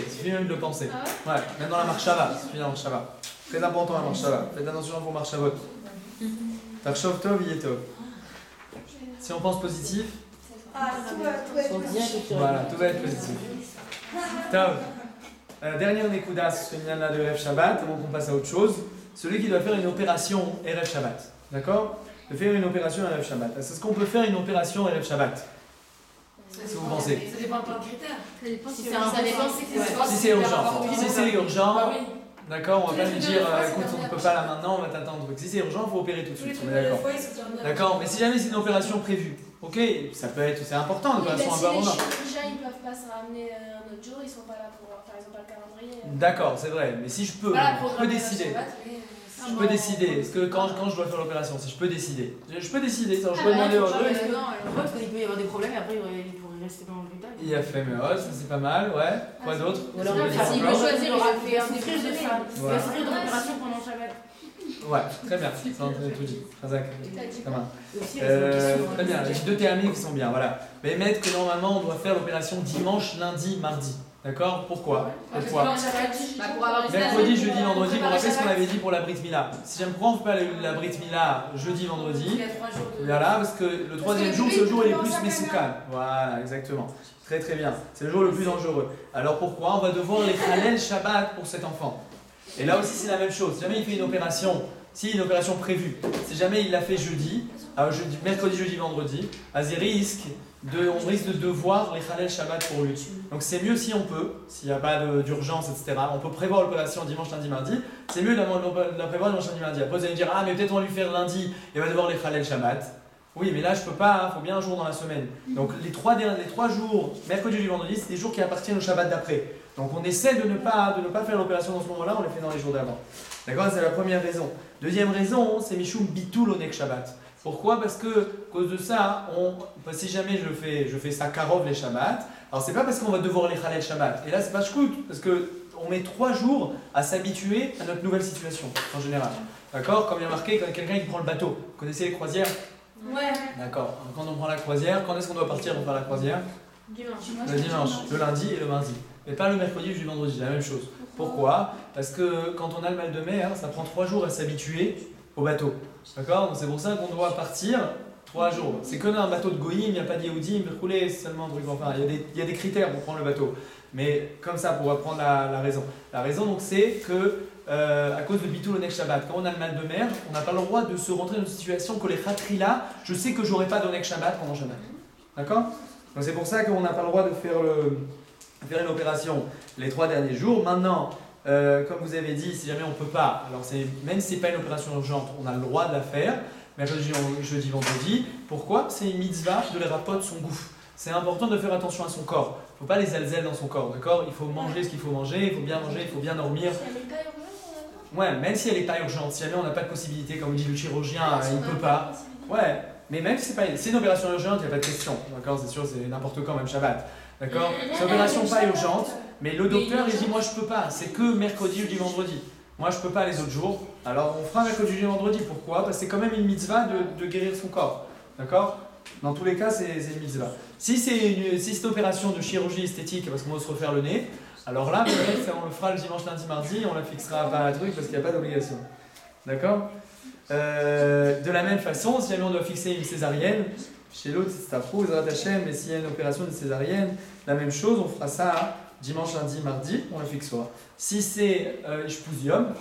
Ouais, même dans la marche Shava, ça suffit dans la marche Shava. Très important la marche Shava. Faites attention à vos marches Shavot. Tarshov Tov, Yetov. Si on pense positif, voilà, tout va être positif. Tov. Dernière Nekuda, ce là de Erev Shabbat, avant qu'on passe à autre chose. Celui qui doit faire une opération Erev Shabbat. D'accord? De faire une opération Erev Shabbat. Est-ce qu'on peut faire une opération Erev Shabbat? Si vous pensez. Ça dépend de plein de critères. Ça dépend Si si c'est important, Si c'est urgent. Si c'est urgent, Bah oui. d'accord, on va pas lui dire écoute, on ne peut pas là maintenant, on va t'attendre. Si c'est urgent, il faut opérer tout de suite. On est d'accord. D'accord, mais si jamais c'est une opération prévue, ok, ça peut être, c'est important, une opération un peu Si les urgente. chirurgiens ils peuvent pas se ramener un autre jour, ils sont pas là pour faire ils ont pas le calendrier. D'accord, c'est vrai, mais si je peux décider. Je peux décider, est-ce que quand je dois faire l'opération, si je peux décider, je peux décider, ça, je peux demander au parce qu'il peut y avoir des problèmes et après il pourrait rester dans l'hôpital. Il a fait ça c'est pas mal, ouais. Quoi d'autre? Ou alors s'il veut choisir, il fait un écrit de ça. Il va s'écrire de l'opération pendant Shabbat. Ouais, très bien, ça on a tout dit. Razak, ça va. Aussi, Très bien, j'ai deux théramies qui sont bien, voilà. Mais mettre que normalement on doit faire l'opération dimanche, lundi, mardi. D'accord? Pourquoi? Mercredi, jeudi, vendredi, pour rappeler ce qu'on avait dit pour la Brit Mila. Si j'aime pourquoi on ne fait pas la Brit Mila jeudi, vendredi? Voilà, parce que le troisième jour, c'est le jour où il est plus Mesoukan. Voilà, exactement. Très très bien. C'est le jour le plus dangereux. Alors pourquoi? On va devoir les Khalel Shabbat pour cet enfant. Et là aussi, c'est la même chose. Si jamais il fait une opération, si une opération prévue, si jamais il l'a fait mercredi, jeudi, vendredi, on risque de devoir les Khalel Shabbat pour lui. Donc c'est mieux si on peut, s'il n'y a pas d'urgence, etc. On peut prévoir l'opération dimanche, lundi, mardi. C'est mieux de la prévoir dimanche, lundi, mardi. Après vous allez me dire, ah mais peut-être on va lui faire lundi et on va devoir les Khalel Shabbat. Oui, mais là je peux pas, il faut bien un jour dans la semaine. Donc les trois jours, mercredi, jeudi, vendredi, c'est des jours qui appartiennent au Shabbat d'après. Donc on essaie de ne pas faire l'opération dans ce moment-là, on les fait dans les jours d'avant. D'accord? C'est la première raison. Deuxième raison, c'est Mishum Bitul Onek Shabbat. Pourquoi? Parce que, à cause de ça, si jamais je fais ça Karov les Shabbat, alors c'est pas parce qu'on va devoir les Khalel Shabbat. Et là c'est pas shkout, parce qu'on met 3 jours à s'habituer à notre nouvelle situation, en général. D'accord? Comme il y a marqué, quand quelqu'un qui prend le bateau. Vous connaissez les croisières? Ouais. D'accord. Quand on prend la croisière, quand est-ce qu'on doit partir pour faire la croisière? Dimanche. Le dimanche, le lundi et le mardi. Mais pas le mercredi ou le vendredi, la même chose. Pourquoi? Parce que quand on a le mal de mer, ça prend 3 jours à s'habituer au bateau. D'accord? Donc c'est pour ça qu'on doit partir 3 jours. C'est que dans un bateau de Goïm, il n'y a pas de Yehoudim, c'est seulement un truc, enfin, il y a des critères pour prendre le bateau. Mais comme ça, pour apprendre la raison. La raison, donc, c'est que, à cause de Bitul Onek Shabbat, quand on a le mal de mer, on n'a pas le droit de se rentrer dans une situation que les Khatrila, je sais que j'aurai pas d'Onek Shabbat pendant Shabbat. D'accord? Donc c'est pour ça qu'on n'a pas le droit de faire une opération les 3 derniers jours. Maintenant, comme vous avez dit, si jamais on ne peut pas, alors même si ce n'est pas une opération urgente, on a le droit de la faire, mercredi, jeudi, vendredi. Pourquoi? C'est une mitzvah de les rapoter son gouffre. C'est important de faire attention à son corps. Il ne faut pas les alzelles dans son corps, d'accord? Il faut manger ce qu'il faut manger, il faut bien manger, il faut bien dormir. Si elle n'est pas urgente, Ouais, même si elle n'est pas urgente, si jamais on n'a pas de possibilité, comme dit le chirurgien, il ne peut pas. Ouais, mais même si c'est une opération urgente, il n'y a pas de question, d'accord? C'est sûr, c'est n'importe quand, même Shabbat. D'accord? C'est une opération pas urgente, mais le docteur il dit moi je peux pas, c'est que mercredi, jeudi, vendredi. Moi je peux pas les autres jours. Alors on fera mercredi, jeudi, vendredi. Pourquoi? Parce que c'est quand même une mitzvah de guérir son corps. D'accord? Dans tous les cas, c'est une mitzvah. Si c'est une opération de chirurgie esthétique, parce qu'on va se refaire le nez, alors là, peut-être on le fera le dimanche, lundi, mardi, on la fixera pas à truc parce qu'il n'y a pas d'obligation. D'accord? De la même façon, si jamais on doit fixer une césarienne, chez l'autre c'est Tafrou, mais s'il y a une opération de césarienne, la même chose, on fera ça dimanche, lundi, mardi, on la fixera. Si c'est Ishpouzium,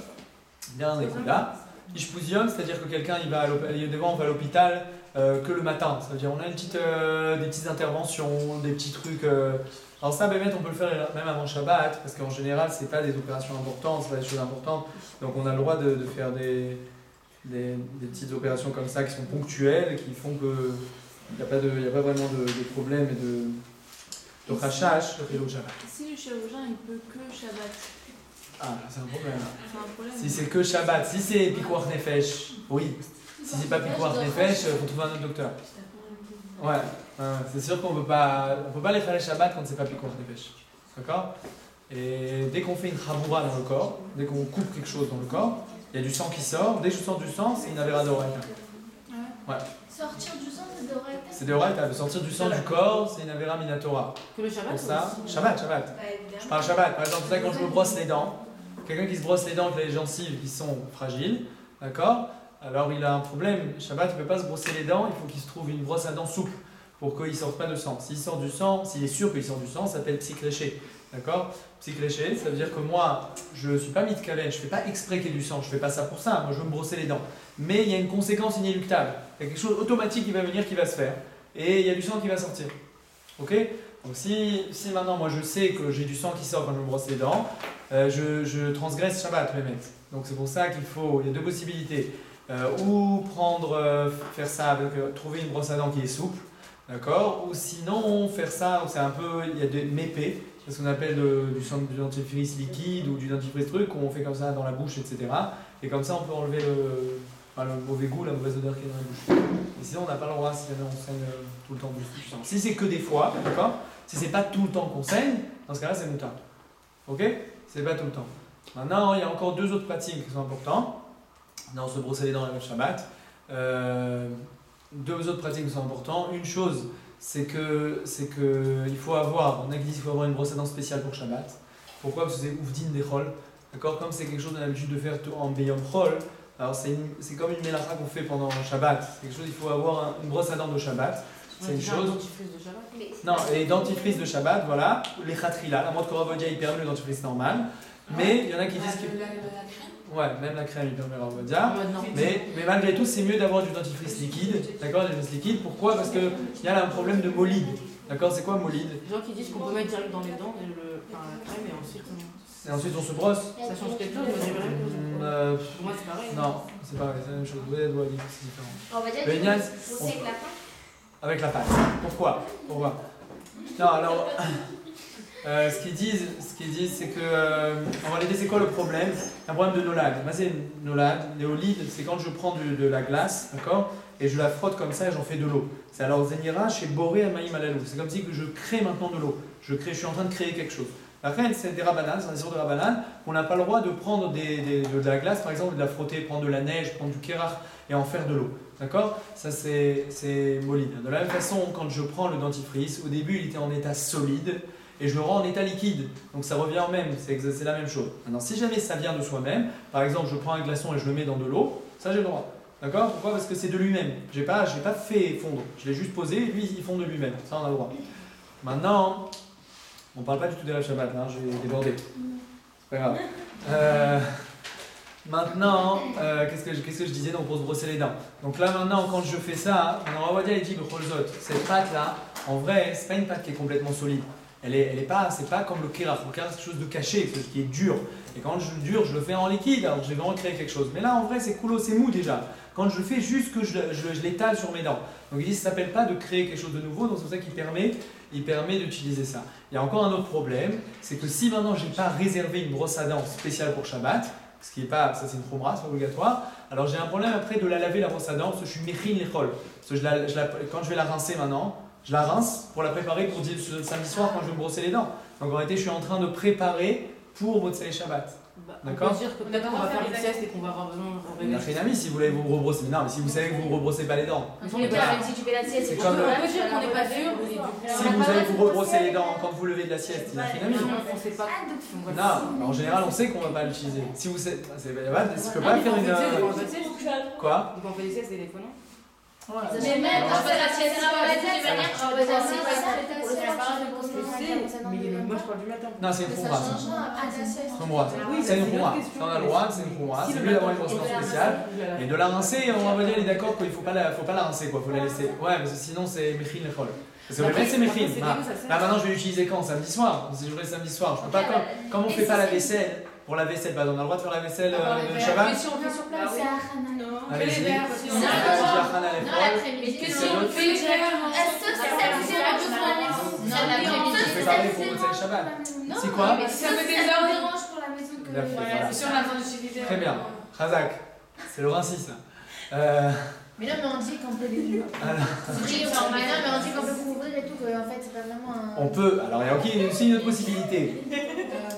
bien écoute là, Ishpouzium, c'est-à-dire que quelqu'un on va à l'hôpital que le matin, c'est-à-dire on a des petites interventions, des petits trucs. Alors ça, on peut le faire même avant Shabbat, parce qu'en général, c'est pas des opérations importantes, c'est pas des choses importantes, donc on a le droit de faire des petites opérations comme ça qui sont ponctuelles, qui font que il n'y a pas vraiment de problème et de rachage, de vélo Shabbat. Si le chirurgien il peut que Shabbat, Ah, c'est un problème. c'est un problème. Si c'est que Shabbat, si c'est Pikuach Nefesh, oui. Si c'est pas Pikuach Nefesh, il faut trouver un autre docteur. Ouais, c'est sûr qu'on peut pas les faire les Shabbat quand c'est pas Pikuach Nefesh. D'accord? Et dès qu'on fait une chaboura dans le corps, dès qu'on coupe quelque chose dans le corps, il y a du sang qui sort. Dès que je sens du sang, c'est une avéra d'oraita. Ouais. Sortir du sang, c'est d'oreille. C'est d'oraita, de sortir du sang du corps, c'est une avéra minatora. Que le Shabbat Pour ça, aussi. Shabbat. Bah, Je évidemment. parle Shabbat. Par exemple, ça, quand je me brosse les dents, quelqu'un qui se brosse les dents avec les gencives qui sont fragiles, d'accord? Alors il a un problème. Shabbat, il ne peut pas se brosser les dents, il faut qu'il se trouve une brosse à dents souple pour qu'il ne sorte pas de sang. S'il sort du sang, s'il est sûr qu'il sort du sang, ça s'appelle psychréché. D'accord? Psychréché, ça veut dire que moi, je ne suis pas mitkalen, je ne fais pas exprès qu'il y ait du sang, je ne fais pas ça pour ça, moi je veux me brosser les dents. Mais il y a une conséquence inéluctable. Il y a quelque chose automatique qui va venir, qui va se faire. Et il y a du sang qui va sortir. Ok? Donc si maintenant moi je sais que j'ai du sang qui sort quand je me brosse les dents, je transgresse Shabbat, Mehmet. Donc c'est pour ça qu'il faut, il y a deux possibilités. Ou faire ça avec, trouver une brosse à dents qui est souple, d'accord? Ou sinon faire ça, c'est un peu, il y a des mépés, c'est ce qu'on appelle du dentifrice liquide ou du dentifrice truc, qu'on fait comme ça dans la bouche, etc. Et comme ça on peut enlever le mauvais goût, la mauvaise odeur qui est dans la bouche. Et sinon on n'a pas le droit si jamais on saigne tout le temps du sang. Si c'est que des fois, d'accord? Si c'est pas tout le temps qu'on saigne, dans ce cas-là c'est moutard. Ok? C'est pas tout le temps. Maintenant, il y a encore deux autres pratiques qui sont importantes. Dans se brosser les dents avec le Shabbat. Deux autres pratiques qui sont importantes. Une chose, c'est que il faut avoir, on a dit qu'il faut avoir une brosse à dents spéciale pour Shabbat. Pourquoi? Parce que c'est Ouvdin des Chol. D'accord? Comme c'est quelque chose qu'on a l'habitude de faire en Beyom Chol, alors c'est comme une mélacha qu'on fait pendant Shabbat. C'est quelque chose, il faut avoir une brosse à dents de Shabbat. C'est une chose. Dentifrice de Shabbat. Non, les dentifrices de Shabbat, voilà. Les khatrila, la montre Koravodia, il permet le dentifrice normal. Mais il y en a qui disent que. Ouais, même la crème, il permet Koravodia. Mais malgré tout, c'est mieux d'avoir du dentifrice liquide. D'accord, du dentifrice liquide. Pourquoi? Parce qu'il y a un problème de molide. D'accord, c'est quoi molide? Les gens qui disent qu'on peut mettre direct dans les dents la crème et ensuite. Et ensuite on se brosse. Ça change quelque chose, moi j'ai rien chose. Pour moi c'est pareil. Non, c'est pareil, c'est la même chose. Vous allez dire que c'est différent. On va dire Le Ignace, que c'est avec la fin. avec la pâte. Pourquoi? Non, alors, ce qu'ils disent, c'est que, en réalité, c'est quoi le problème? Un problème de nolade. Moi, c'est nolade, néolide, c'est quand je prends de la glace, d'accord, et je la frotte comme ça et j'en fais de l'eau. C'est alors Zenira chez Boré Amaïm Alalou. C'est comme si que je crée maintenant de l'eau. Je suis en train de créer quelque chose. Après, c'est des rabananes, c'est un sort de rabananes. On n'a pas le droit de prendre de la glace, par exemple, de la frotter, prendre de la neige, prendre du kerach et en faire de l'eau. D'accord? Ça, c'est molide. De la même façon, quand je prends le dentifrice, au début, il était en état solide et je le rends en état liquide. Donc ça revient au même, c'est la même chose. Maintenant, si jamais ça vient de soi-même, par exemple, je prends un glaçon et je le mets dans de l'eau, ça, j'ai le droit. D'accord? Pourquoi? Parce que c'est de lui-même. Je n'ai pas fait fondre. Je l'ai juste posé et lui, il fond de lui-même. Ça, on a le droit. Maintenant, on ne parle pas du tout de la Shabbat, là, j'ai débordé. C'est pas grave. Maintenant, qu'est-ce que je disais donc pour se brosser les dents? Donc là maintenant, quand je fais ça, on va dire les dit cette pâte là, en vrai, c'est pas une pâte qui est complètement solide. C'est pas comme le kerach. Le kerach c'est quelque chose de caché, quelque chose qui est dur. Et quand je dur, je le fais en liquide, alors j'ai vraiment créé quelque chose. Mais là, en vrai, c'est cool, c'est mou déjà. Quand je le fais, juste que je l'étale sur mes dents. Donc il dit, ça s'appelle pas de créer quelque chose de nouveau, donc c'est pour ça qu'il permet d'utiliser ça. Il y a encore un autre problème, c'est que si maintenant j'ai pas réservé une brosse à dents spéciale pour Shabbat, ce qui est pas, ça c'est une promra, c'est obligatoire, alors j'ai un problème après de la laver la brosse à dents, parce que je suis mechin l'échol. Parce que quand je vais la rincer maintenant, je la rince pour la préparer pour dire ce samedi soir quand je vais me brosser les dents. Donc en réalité, je suis en train de préparer pour Motsei Shabbat. D'accord? On peut dire que peut-être qu'on va faire une sieste et qu'on va avoir besoin de La chénami, si vous voulez vous rebbrosser, mais non, mais si vous savez que vous ne rebrossez pas les dents. Même si tu fais la sieste, C'est c'est comme toujours le- la On peut dire qu'on n'est pas sûr. Si vous allez vous rebrosser les dents quand vous levez de la sieste, il y a chénami. On sait pas. Non, en général, on sait qu'on ne va pas l'utiliser. Si vous savez, je ne peux pas faire une. Quoi? Donc on fait des siestes téléphonant. Mais même quand c'est la sieste, on va dire, tu vas dire, on va dire, c'est pas ça, pour le faire pas de grosse Mais moi je parle du matin. Non, c'est une khumra, ça. après ta sieste. Khumra, ça. Oui, C'est une c'est une khumra. autre question. Ça, on a le droit, c'est une khumra. C'est mieux d'avoir une brosse à dents spéciale. Et de la rincer, on va dire, il est d'accord qu'il ne faut pas la rincer, quoi. Il faut la laisser. Ouais, parce que sinon, c'est mechin l'échol. Parce que le mec, c'est mechin. Là, maintenant, je vais l'utiliser quand? Samedi soir. Si je voulais samedi soir, je peux pas. Comme on ne fait pas la vaisselle. pour la vaisselle, on a le droit de faire la vaisselle Ah, de mais Shabbat? si on fait sur place, c'est Hachana. Allez-y. Non, l'après-midi. Et Si c'est on l'autre. fait directement. Est-ce que c'est ça que c'est la chose pour la maison? Non, l'après-midi. C'est pareil pour Motzei Shabbat. C'est quoi? Mais ça fait des heures dérange pour la maison que. Voilà. Si on attend d'utiliser. Très bien. Razak, c'est le Rinci ça. Mais non, mais on dit qu'on peut les. Alors, Oui, non, mais on dit qu'on peut couvrir et tout, qu'en fait, c'est pas vraiment un. on peut, alors il y a aussi une autre possibilité.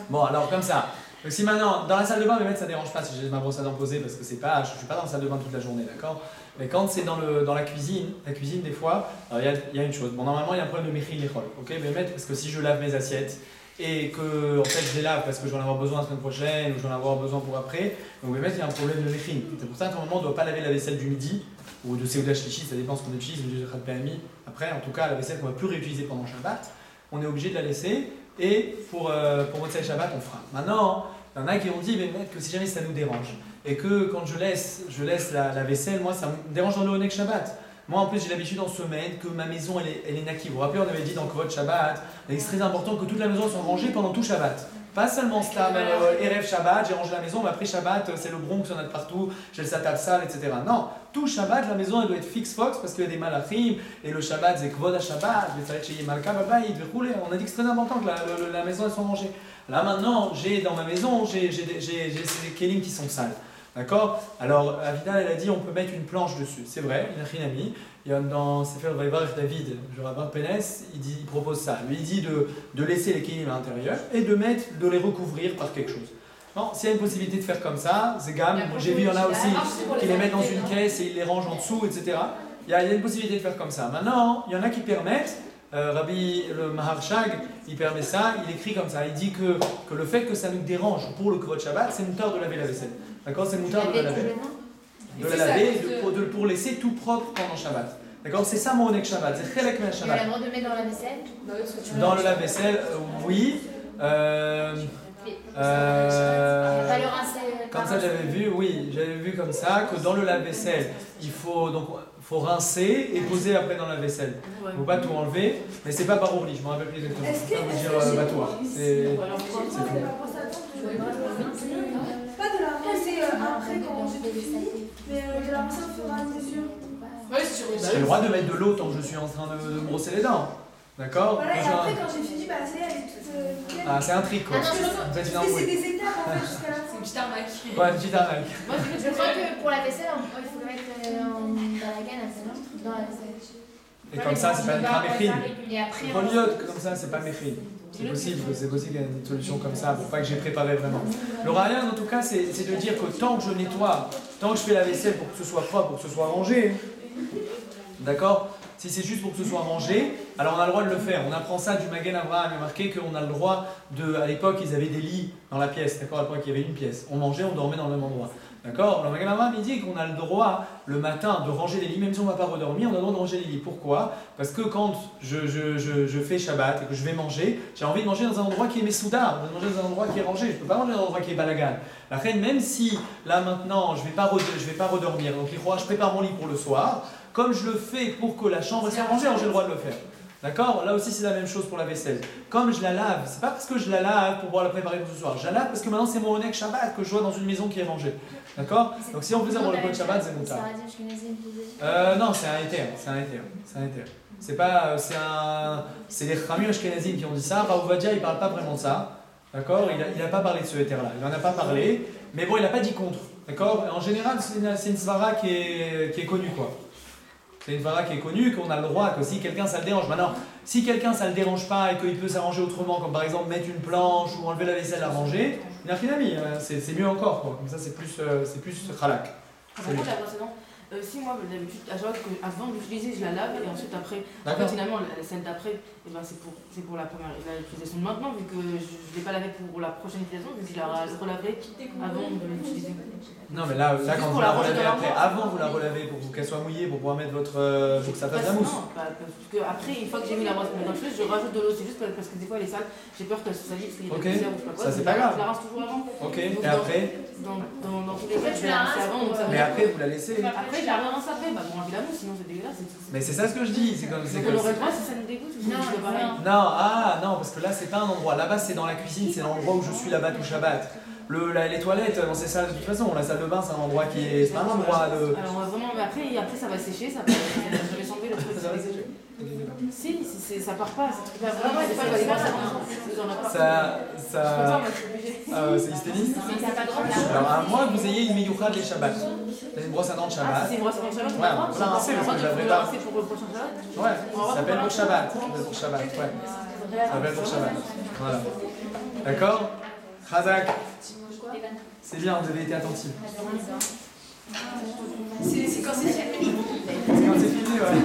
Bon, alors comme ça. Donc si maintenant, dans la salle de bain, ça dérange pas si j'ai ma brosse à dents posée parce que c'est pas, je suis pas dans la salle de bain toute la journée, d'accord? Mais quand c'est dans la cuisine des fois, il y a une chose. Bon, normalement, il y a un problème de mechil l'échol, ok? Mais mettre, parce que si je lave mes assiettes et que en fait je les lave parce que je vais en avoir besoin la semaine prochaine ou je vais en avoir besoin pour après, donc il y a un problème de mechil. C'est pour ça qu'à un moment, on ne doit pas laver la vaisselle du midi ou de Seudah Shlishi, ça dépend ce qu'on utilise, ou du PMI. Après, en tout cas, la vaisselle qu'on va plus réutiliser pendant Shabbat, on est obligé de la laisser et pour Motzei Shabbat, on fera. Maintenant, il y en a qui ont dit mais que si jamais ça nous dérange et que quand je laisse la vaisselle, moi ça me dérange dans le Oneg Shabbat. Moi en plus j'ai l'habitude en semaine que ma maison elle est naki. Vous vous rappelez, on avait dit dans Kvod Shabbat, c'est très important que toute la maison soit rangée pendant tout Shabbat. Pas seulement Stam, Erev Shabbat, j'ai rangé la maison, mais après Shabbat c'est le Bronx, il y en a de partout, j'ai le Satab Sal, etc. Non, tout Shabbat la maison elle doit être fixe fox parce qu'il y a des malachim et le Shabbat c'est Kvod à Shabbat, on a dit que c'est très important que la maison elle soit rangée. Là maintenant, j'ai dans ma maison, j'ai ces kelim qui sont sales. D'accord? Alors, Avidal, elle a dit on peut mettre une planche dessus. C'est vrai, il a rien mis. Il y a dans Sefer Vaïvarech David, le rabbin Pénès, il propose ça. Lui, il dit de laisser les kelim à l'intérieur et de les recouvrir par quelque chose. Non, s'il y a une possibilité de faire comme ça, c'est gamme. J'ai vu, il y en a aussi qui les mettent dans une caisse et ils les rangent en dessous, etc. Il y a une possibilité de faire comme ça. Maintenant, il y en a qui permettent. Rabbi le Maharshag, il permet ça, il écrit comme ça, il dit que le fait que ça nous dérange pour le Kvod Shabbat, c'est moutar de laver la vaisselle. D'accord? C'est moutar de la laver. De la laver pour laisser tout propre pendant Shabbat. D'accord? C'est ça mon Oneg Shabbat, c'est Chelek Mel Il y a Shabbat. le droit de mettre dans la vaisselle? Dans le lave-vaisselle, oui. Pas le rincer. Comme ça j'avais vu comme ça que dans le lave-vaisselle, il faut rincer et poser après dans la vaisselle. Il ne faut pas tout enlever, mais c'est pas par oubli, je me rappelle plus exactement. Je peux pas vous dire battoir. C'est Pas de la rincer après quand j'ai tout fini, mais de la rincer au fur et à mesure. J'ai le droit de mettre de l'eau tant que je suis en train de me brosser les dents. D'accord? Voilà, et après quand j'ai fini, c'est elle est toute. Ah, c'est un trick quoi. Ah non, En fait, Parce que c'est des étapes en fait jusqu'à la fin. C'est une petite arnaque. ouais, une petite arnaque. Je crois que pour la vaisselle, il faut le mettre dans la gaine, dans la vaisselle. Et comme ça, c'est pas une méchrine. Et après, Comme ça, c'est pas méchrine. C'est possible qu'il y ait une solution comme ça, pour pas que j'ai préparé vraiment. Le râlin, en tout cas, c'est de dire que tant que je nettoie, tant que je fais la vaisselle pour que ce soit propre, pour que ce soit rangé, d'accord? Si c'est juste pour que ce soit rangé, alors on a le droit de le faire. On apprend ça du Magen Avraham, il est marqué qu'on a le droit de... À l'époque, ils avaient des lits dans la pièce, d'accord? À l'époque, il y avait une pièce. On mangeait, on dormait dans le même endroit. D'accord? Le Magen Avraham, il dit qu'on a le droit, le matin, de ranger les lits, même si on ne va pas redormir, on a le droit de ranger les lits. Pourquoi? Parce que quand je fais Shabbat et que je vais manger, j'ai envie de manger dans un endroit qui est Messoudar, de manger dans un endroit qui est rangé. Je ne peux pas manger dans un endroit qui est balagan. La reine, même si, là maintenant, je ne vais pas redormir, donc je prépare mon lit pour le soir, comme je le fais pour que la chambre soit rangée, j'ai le droit de le faire. D'accord? Là aussi c'est la même chose pour la vaisselle. Comme je la lave, c'est pas parce que je la lave pour pouvoir la préparer pour ce soir. Je la lave parce que maintenant c'est mon Oneg Shabbat que je vois dans une maison qui est rangée. D'accord? Donc si on faisait pour le Kvod Shabbat, c'est moutar. Non, c'est un éther. C'est pas, c'est les Chachamim Ashkenazim qui ont dit ça. Rav Ovadia il parle pas vraiment de ça. D'accord? Il a pas parlé de ce éther-là. Il en a pas parlé. Mais bon, il a pas dit contre. D'accord? En général, c'est une svara qui est connue quoi. C'est une vara qui est connue, qu'on a le droit, que si quelqu'un ça le dérange. Maintenant, si quelqu'un ça le dérange pas et qu'il peut s'arranger autrement, comme par exemple mettre une planche ou enlever la vaisselle à ranger, il n'y a rien à mis, c'est mieux encore quoi. Comme ça c'est plus khalak. Par contre, la brosse à dents, si moi d'habitude, à chaque fois avant d'utiliser, je la lave et ensuite après, finalement celle d'après, c'est pour la première l'utilisation de maintenant, vu que je ne l'ai pas lavé pour la prochaine utilisation, vu que je la relaverai avant de l'utiliser. Non mais là quand vous la relavez après, avant vous la relavez pour qu'elle soit mouillée, pour pouvoir mettre pour que ça fasse de la mousse. Non, parce que après, une fois que j'ai mis la brosse dans le flux, je rajoute de l'eau, c'est juste parce que des fois elle est sale, j'ai peur qu'elle se salisse, qu'il y ait de la poussière ou je sais pas quoi. Ça c'est pas grave. Je la rince toujours avant. Ok, et après Dans tous les cas, je la rince avant. Mais après vous la laissez. Après, je la rince après, pour enlever la mousse, sinon c'est dégueulasse. Mais c'est ça ce que je dis, c'est comme on aurait le droit si ça nous dégoûte ou Non, c'est pareil. Non, parce que là c'est pas un endroit. Là-bas c'est dans la cuisine, c'est l'endroit où je suis là-bas tout Shabbat. Les toilettes, on sait ça de toute façon. La salle de bain, c'est un endroit qui est. C'est pas un endroit de. Alors vraiment, mais après ça va sécher, ça va. Je vais s'enlever le truc. Ça va sécher. Si, ça part pas. C'est vraiment des fois, il va y avoir ça. C'est hystérique. Ça pas de remplacement. Alors, à moins que vous ayez une miyucha de Shabbat. C'est une brosse à dents de Ah, Shabbat. c'est une brosse à dents de Shabbat. Ouais, on peut la rincer parce que je la prépare. C'est pour le prochain Shabbat. Ouais, ça s'appelle pour Shabbat. Ça s'appelle pour Shabbat, ouais. Ça s'appelle pour Shabbat. Voilà. D'accord? Khazak. C'est bien, vous avez été attentifs. C'est quand c'est fini. C'est quand c'est fini, ouais.